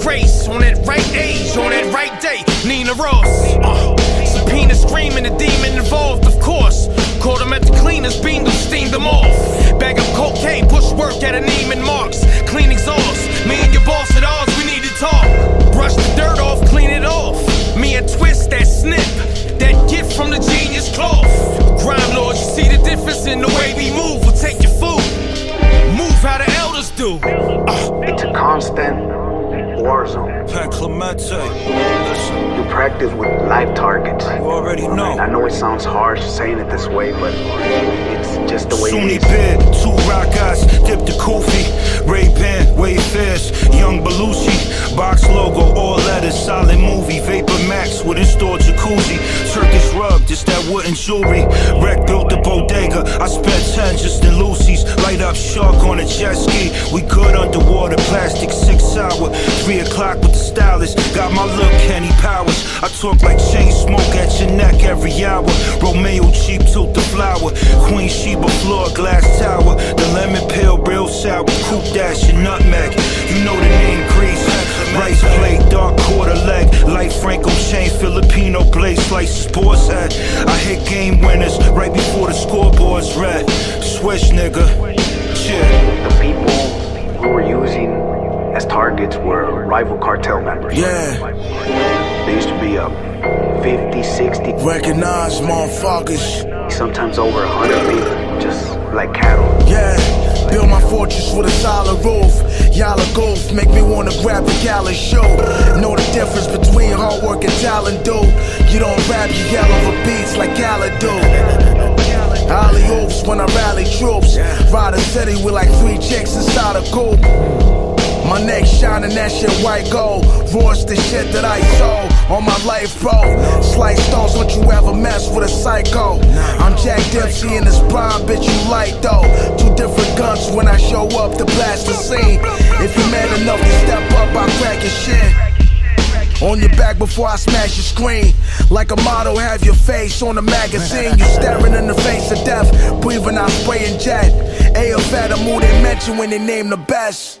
grace, on that right age, on that right day. Nina Ross, subpoena screaming, the demon involved, of course. Caught him at the cleaners, beamed him, steamed him off. Bag of cocaine, push work at a Neiman Marks. Clean exhaust, me and your boss at ours, we need to talk. Brush the dirt off, clean it off. Me and Twist, that snip, that gift from the genius cloth. Crime lords, you see the difference in the way we move. We'll take your food, move how the elders do. It's a constant war zone. Pat Clemente, listen, You practice with live targets. you already know. I know it sounds harsh saying it this way, but it's just the way Sunni it is. bid, 2 rock eyes, dip the Kofi, Ray-Ban, Wayfarers, Young Belushi, box logo, all letters, solid movie, Vapor Max with installed jacuzzi, Turkish rug, just that wooden jewelry, Wreck built the bodega, I spent 10 just in Lucy's, light up shark on a jet ski, we good underwater, plastic 6 hour, 3 o'clock with the stylist, got my look, Kenny Powers, I talk like chain smoke at your neck every hour, Romeo cheap tilt the flower, Queen Sheba floor, glass tower, the lemon pill, real sour, coupe dash and nutmeg, you know the name Grease, rice plate, dark quarter leg, light Franco chain, Filipino blade, slice sports head, I hit game winners right before the scoreboard's red, swish nigga, yeah. The people we were using as targets were rival cartel members. Yeah, There used to be 50, 60, recognize motherfuckers. sometimes over 100 people, just like cattle. Yeah, build my fortress with a solid roof. Y'all are goof, make me wanna grab the gallon shoe. Know the difference between hard work and talent, dude. You don't rap, you yell over beats like Khaled do. Alley oops when I rally troops. Ride a city with like 3 chicks inside a coupe. My neck shining, that shit white gold. Roars the shit that I sold on my life, bro. Slice stones, don't you ever mess with a psycho. I'm Jack Dempsey in this prime, bitch, you light though. 2 different guns when I show up to blast the scene. If you're man enough to step up, I'll crack your shit. On your back before I smash your screen. Like a model, have your face on the magazine. You staring in the face of death, breathing out spraying jet. A of Adam, who they mention when they name the best.